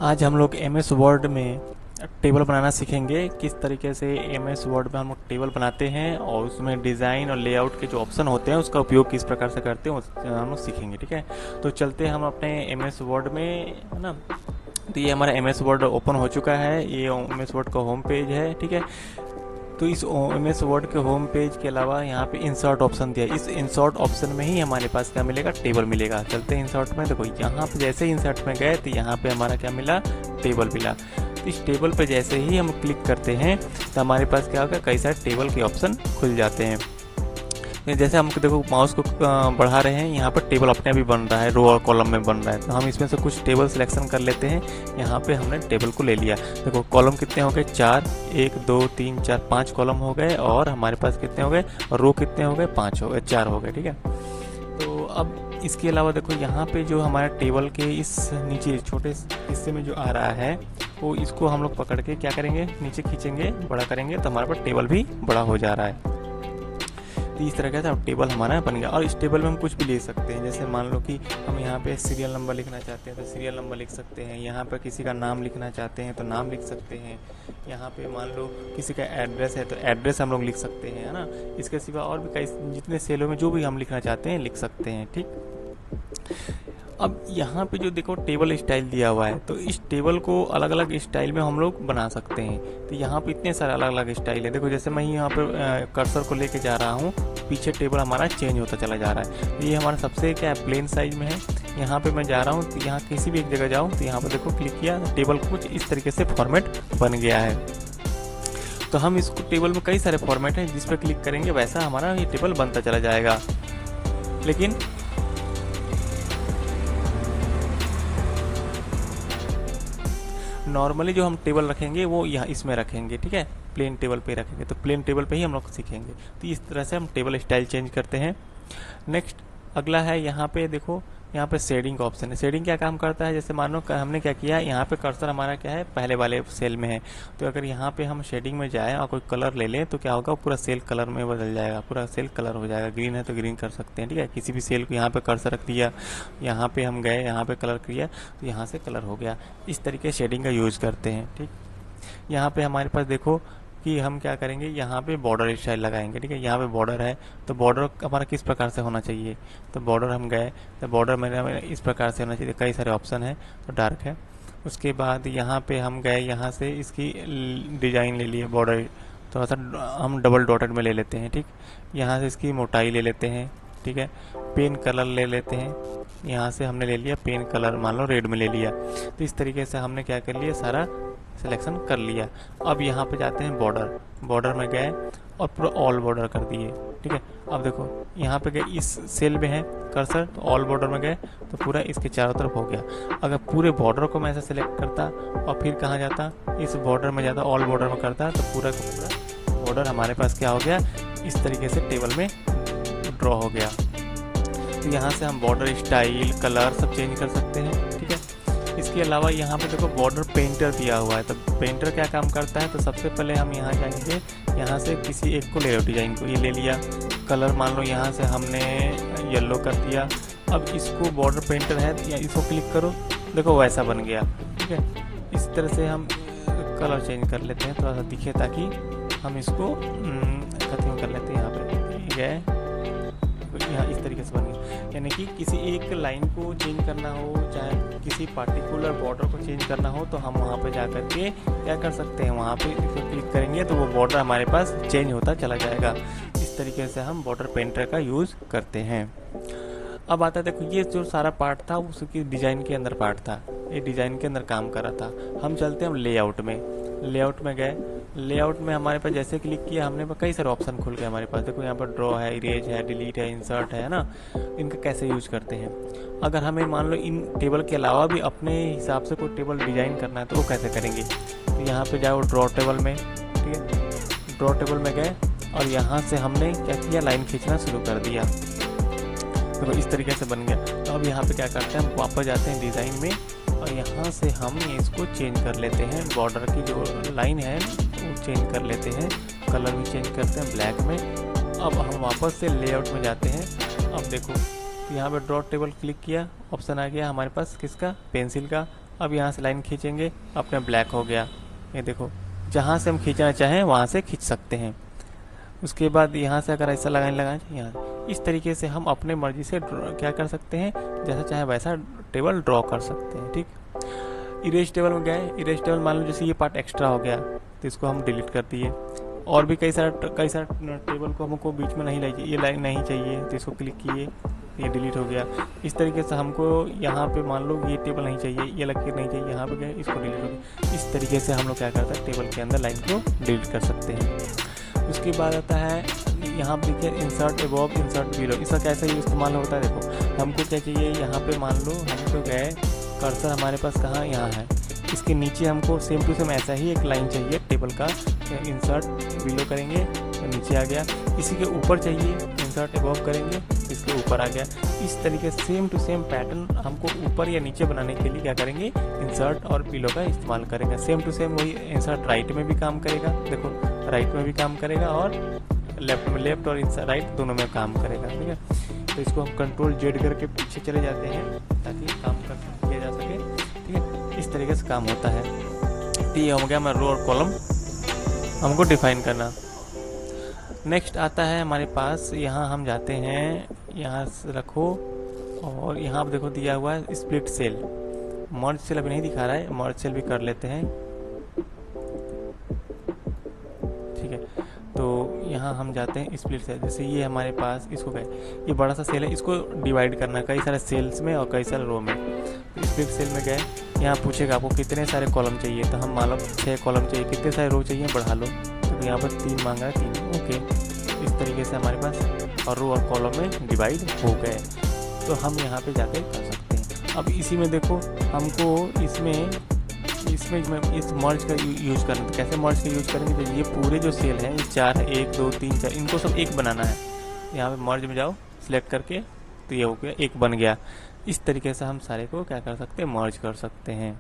आज हम लोग एम एस वर्ड में टेबल बनाना सीखेंगे। किस तरीके से एम एस वर्ड में हम लोग टेबल बनाते हैं और उसमें डिज़ाइन और लेआउट के जो ऑप्शन होते हैं उसका उपयोग किस प्रकार से करते हैं हम लोग सीखेंगे। ठीक है, तो चलते हैं हम अपने एम एस वर्ड में, है ना। तो ये हमारा एम एस वर्ड ओपन हो चुका है, ये एम एस वर्ड का होम पेज है। ठीक है, तो इस एम एस वर्ड के होम पेज के अलावा यहाँ पे इंसर्ट ऑप्शन दिया है। इस इंसर्ट ऑप्शन में ही हमारे पास क्या मिलेगा, टेबल मिलेगा। चलते हैं इंसर्ट में। देखो यहाँ पे जैसे ही इंसर्ट में गए तो यहाँ पे हमारा क्या मिला, टेबल मिला। तो इस टेबल पे जैसे ही हम क्लिक करते हैं तो हमारे पास क्या होगा, कई सारे टेबल के ऑप्शन खुल जाते हैं। जैसे हम देखो माउस को बढ़ा रहे हैं, यहाँ पर टेबल अपने आप ही बन रहा है, रो और कॉलम में बन रहा है। तो हम इसमें से कुछ टेबल सिलेक्शन कर लेते हैं। यहाँ पे हमने टेबल को ले लिया। देखो कॉलम कितने हो गए, 4, 1 2 3 4 5 कॉलम हो गए। और हमारे पास कितने हो गए, और रो कितने हो गए, 5 हो गए, 4 हो गए। ठीक है, तो अब इसके अलावा देखो यहाँ पे जो हमारा टेबल के इस नीचे छोटे हिस्से में जो आ रहा है, वो इसको हम लोग पकड़ के क्या करेंगे, नीचे खींचेंगे, बड़ा करेंगे, तो हमारे पास टेबल भी बड़ा हो जा रहा है। तो इस तरह का अब टेबल हमारा बन गया। और इस टेबल में हम कुछ भी ले सकते हैं। जैसे मान लो कि हम यहाँ पे सीरियल नंबर लिखना चाहते हैं तो सीरियल नंबर लिख सकते हैं। यहाँ पर किसी का नाम लिखना चाहते हैं तो नाम लिख सकते हैं। यहाँ पे मान लो किसी का एड्रेस है तो एड्रेस हम लोग लिख सकते हैं, है ना। इसके सिवा और भी कई जितने सेलों में जो भी हम लिखना चाहते हैं लिख सकते हैं। ठीक, अब यहाँ पे जो देखो टेबल स्टाइल दिया हुआ है, तो इस टेबल को अलग अलग स्टाइल में हम लोग बना सकते हैं। तो यहाँ पे इतने सारे अलग अलग स्टाइल है। देखो जैसे मैं यहाँ पे कर्सर को लेके जा रहा हूँ, पीछे टेबल हमारा चेंज होता चला जा रहा है। तो ये हमारा सबसे क्या है, प्लेन साइज में है। यहाँ पे मैं जा रहा हूँ तो यहाँ किसी भी एक जगह जाऊँ तो यहाँ पर देखो क्लिक किया, टेबल कुछ इस तरीके से फॉर्मेट बन गया है। तो हम इसको टेबल में कई सारे फॉर्मेट हैं, जिस पर क्लिक करेंगे वैसा हमारा ये टेबल बनता चला जाएगा। लेकिन नॉर्मली जो हम टेबल रखेंगे वो यहाँ इसमें रखेंगे। ठीक है, प्लेन टेबल पे रखेंगे। तो प्लेन टेबल पे ही हम लोग सीखेंगे। तो इस तरह से हम टेबल स्टाइल चेंज करते हैं। नेक्स्ट अगला है, यहाँ पे देखो, यहाँ पे शेडिंग का ऑप्शन है। शेडिंग क्या काम करता है, जैसे मान लो हमने क्या किया, यहाँ पे कर्सर हमारा क्या है, पहले वाले सेल में है। तो अगर यहाँ पे हम शेडिंग में जाएँ और कोई कलर ले लें तो क्या होगा, पूरा सेल कलर में बदल जाएगा, पूरा सेल कलर हो जाएगा। ग्रीन है तो ग्रीन कर सकते हैं। ठीक है, किसी भी सेल को यहाँ पे कर्सर रख दिया, यहाँ पे हम गए, यहाँ पे कलर किया तो यहाँ से कलर हो गया। इस तरीके शेडिंग का यूज़ करते हैं। ठीक, यहाँ पे हमारे पास देखो कि हम क्या करेंगे, यहाँ पे बॉर्डर स्टाइल लगाएंगे। ठीक है, यहाँ पे बॉर्डर है तो बॉर्डर हमारा किस प्रकार से होना चाहिए, तो बॉर्डर हम गए तो बॉर्डर मेरा इस प्रकार से होना चाहिए। कई सारे ऑप्शन है, तो डार्क है। उसके बाद यहाँ पे हम गए, यहाँ से इसकी डिजाइन ले लिए, बॉर्डर थोड़ा सा हम डबल डॉटेड में ले लेते हैं। ठीक, यहाँ से इसकी मोटाई ले लेते हैं। ठीक है, पेन कलर ले लेते हैं। यहाँ से हमने ले लिया पेन कलर, मान लो रेड में ले लिया। तो इस तरीके से हमने क्या कर लिया, सारा सिलेक्शन कर लिया। अब यहाँ पे जाते हैं बॉर्डर, बॉर्डर में गए और पूरा ऑल बॉर्डर कर दिए। ठीक है, अब देखो यहाँ पे गए, इस सेल में है कर्सर तो ऑल बॉर्डर में गए तो पूरा इसके चारों तरफ हो गया। अगर पूरे बॉर्डर को मैं ऐसे सेलेक्ट करता और फिर कहाँ जाता, इस बॉर्डर में जाता, ऑल बॉर्डर में करता, तो पूरा का पूरा बॉर्डर हमारे पास क्या हो गया, इस तरीके से टेबल में ड्रॉ हो गया। तो यहाँ से हम बॉर्डर स्टाइल, कलर सब चेंज कर सकते हैं। ठीक है, इसके अलावा यहाँ पे देखो बॉर्डर पेंटर दिया हुआ है। तो पेंटर क्या काम करता है, तो सबसे पहले हम यहाँ जाएंगे, यहाँ से किसी एक को ले लो, डिजाइन को ये ले लिया, कलर मान लो यहाँ से हमने येलो कर दिया। अब इसको बॉर्डर पेंटर है या इसको क्लिक करो, देखो वैसा बन गया। ठीक है, इस तरह से हम कलर चेंज कर लेते हैं, थोड़ा सा दिखे ताकि हम इसको खत्म कर लेते हैं। यहाँ पे गए, यहाँ इस तरीके से बन गया। यानी कि किसी एक लाइन को चेंज करना हो, चाहे किसी पार्टिकुलर बॉर्डर को चेंज करना हो, तो हम वहाँ पे जा कर के क्या कर सकते हैं, वहाँ पे क्लिक करेंगे तो वो बॉर्डर हमारे पास चेंज होता चला जाएगा। इस तरीके से हम बॉर्डर पेंटर का यूज़ करते हैं। अब आता है, देखो ये जो सारा पार्ट था उसकी डिज़ाइन के अंदर पार्ट था, ये डिज़ाइन के अंदर काम कर रहा था। हम चलते हैं लेआउट में। लेआउट में गए, लेआउट में हमारे पास जैसे क्लिक किया हमने, कई सारे ऑप्शन खुल गए हमारे पास। देखो यहाँ पर ड्रॉ है, इरेज है, डिलीट है, इंसर्ट है ना। इनका कैसे यूज करते हैं, अगर हमें मान लो इन टेबल के अलावा भी अपने हिसाब से कोई टेबल डिजाइन करना है तो वो कैसे करेंगे। तो यहाँ पे जाओ ड्रॉ टेबल में। ठीक है, ड्रॉ टेबल में गए और यहाँ से हमने क्या किया, लाइन खींचना शुरू कर दिया। तो इस तरीके से बन गया। तो अब यहाँ पे क्या करते हैं, हम वापस जाते हैं डिज़ाइन में और यहाँ से हम इसको चेंज कर लेते हैं, बॉर्डर की जो लाइन है वो चेंज कर लेते हैं, कलर भी चेंज करते हैं ब्लैक में। अब हम वापस से लेआउट में जाते हैं। अब देखो यहाँ पे ड्रॉ टेबल क्लिक किया, ऑप्शन आ गया हमारे पास किसका, पेंसिल का। अब यहाँ से लाइन खींचेंगे, अपने ब्लैक हो गया। ये देखो, जहाँ से हम खींचना चाहें वहाँ से खींच सकते हैं। उसके बाद यहाँ से अगर ऐसा लगाना चाहिए, यहाँ इस तरीके से हम अपने मर्जी से क्या कर सकते हैं, जैसा चाहे वैसा टेबल ड्रॉ कर सकते हैं। ठीक, इरेज टेबल में गए, इरेज टेबल मान लो जैसे ये पार्ट एक्स्ट्रा हो गया तो इसको हम डिलीट कर दिए। और भी कई सारा टेबल को हमको बीच में नहीं चाहिए, ये लाइन नहीं चाहिए तो इसको क्लिक किए, ये डिलीट हो गया। इस तरीके से हमको यहाँ पे मान लो ये टेबल नहीं चाहिए, ये लकीर नहीं चाहिए, यहाँ पे गए इसको डिलीट हो गया। इस तरीके से हम लोग क्या करते हैं, टेबल के अंदर लाइन को डिलीट कर सकते हैं। उसके बाद आता है यहाँ पे देखिए इंसर्ट अबव, इंसर्ट बिलो। इसका कैसे इस्तेमाल होता है, देखो हमको क्या चाहिए, यहाँ पे मान लो हम तो गए, कर्सर हमारे पास कहाँ, यहाँ है, इसके नीचे हमको सेम टू सेम ऐसा ही एक लाइन चाहिए टेबल का, इंसर्ट बिलो करेंगे तो नीचे आ गया। इसी के ऊपर चाहिए, इंसर्ट अबव करेंगे इसके ऊपर आ गया। इस तरीके से सेम टू सेम पैटर्न हमको ऊपर या नीचे बनाने के लिए क्या करेंगे, इंसर्ट और बिलो का इस्तेमाल करेंगे। सेम टू सेम वही इंसर्ट राइट में भी काम करेगा, देखो राइट में भी काम करेगा और लेफ्ट में, लेफ्ट और इंसर्ट राइट दोनों में काम करेगा। ठीक है, तो इसको हम कंट्रोल जेड करके पीछे चले जाते हैं ताकि काम किया जा सके। ठीक है, इस तरीके से काम होता है। तो ये हो गया हमारा रो और कॉलम हमको डिफाइन करना। नेक्स्ट आता है हमारे पास, यहाँ हम जाते हैं, यहाँ से रखो और यहाँ पर देखो दिया हुआ है स्प्लिट सेल। मर्ज सेल अभी नहीं दिखा रहा है, मर्ज सेल भी कर लेते हैं। ठीक है, तो यहाँ हम जाते हैं स्प्लिट सेल, जैसे ये हमारे पास, इसको गए, ये बड़ा सा सेल है, इसको डिवाइड करना है कई सारे सेल्स में और कई सारे रो में। तो स्प्लिट सेल में गए, यहाँ पूछेगा आपको कितने सारे कॉलम चाहिए, तो हम मान लो 6 कॉलम चाहिए, कितने सारे रो चाहिए बढ़ा लो, तो यहाँ पर 3 मांगा है, 3। ओके, इस तरीके से हमारे पास और रो और कॉलम में डिवाइड हो गए। तो हम यहाँ पे जाकर कर सकते हैं। अब इसी में देखो हमको इसमें इस मर्ज का यूज करना, तो कैसे मर्ज का यूज करेंगे, तो ये पूरे जो सेल हैं, ये 4 है, 1 2 3 4, इनको सब एक बनाना है। यहाँ पे मर्ज में जाओ, सिलेक्ट करके, तो ये हो गया, एक बन गया। इस तरीके से हम सारे को क्या कर सकते हैं, मर्ज कर सकते हैं।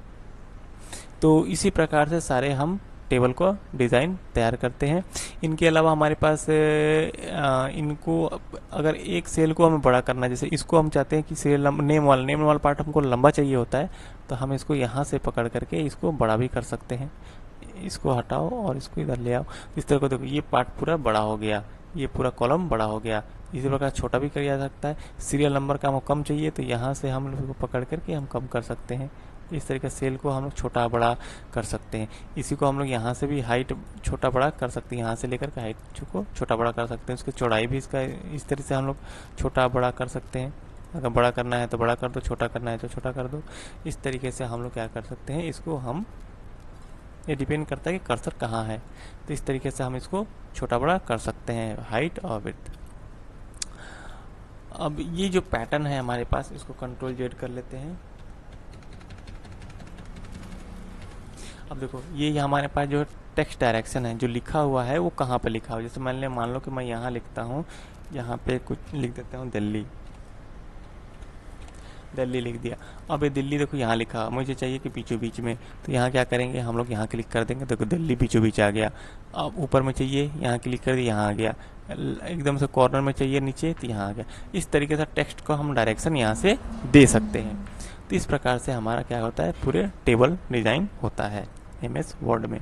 तो इसी प्रकार से सारे हम टेबल को डिज़ाइन तैयार करते हैं। इनके अलावा हमारे पास इनको अगर एक सेल को हमें बड़ा करना है, जैसे इसको हम चाहते हैं कि सेल नेम वाला पार्ट हमको लंबा चाहिए होता है, तो हम इसको यहाँ से पकड़ करके इसको बड़ा भी कर सकते हैं। इसको हटाओ और इसको इधर ले आओ, इस तरह को देखो ये पार्ट पूरा बड़ा हो गया, ये पूरा कॉलम बड़ा हो गया। इसी प्रकार छोटा भी किया जा सकता है। सीरियल नंबर का हमको कम चाहिए तो यहाँ से हम लोग को पकड़ करके हम कम कर सकते हैं। इस तरीके से सेल को हम लोग छोटा बड़ा कर सकते हैं। इसी को हम लोग यहाँ से भी हाइट छोटा बड़ा कर सकते हैं, यहाँ से लेकर के हाइट को छोटा बड़ा कर सकते हैं। उसकी चौड़ाई भी इसका इस तरह से हम लोग छोटा बड़ा कर सकते हैं। अगर बड़ा करना है तो बड़ा कर दो, छोटा करना है तो छोटा कर दो। इस तरीके से हम लोग क्या कर सकते हैं, इसको हम, ये डिपेंड करता है कि कर्सर कहाँ है, तो इस तरीके से हम इसको छोटा बड़ा कर सकते हैं, हाइट और विड्थ। अब ये जो पैटर्न है हमारे पास, इसको कंट्रोल जेड कर लेते हैं। अब देखो ये हमारे पास जो टेक्स्ट डायरेक्शन है, जो लिखा हुआ है वो कहाँ पे लिखा हुआ है। जैसे मान लो कि मैं यहाँ लिखता हूँ, यहाँ पे कुछ लिख देता हूँ दिल्ली लिख दिया। अब ये दिल्ली देखो यहाँ लिखा, मुझे चाहिए कि बीचों बीच में, तो यहाँ क्या करेंगे हम लोग, यहाँ क्लिक कर देंगे, देखो दिल्ली बीचों बीच आ गया। अब ऊपर में चाहिए, यहाँ क्लिक कर दिया, यहाँ आ गया। एकदम से कॉर्नर में चाहिए नीचे, तो यहाँ आ गया। इस तरीके से टेक्स्ट को हम डायरेक्शन यहाँ से दे सकते हैं। तो इस प्रकार से हमारा क्या होता है, पूरे टेबल डिज़ाइन होता है MS वर्ड में।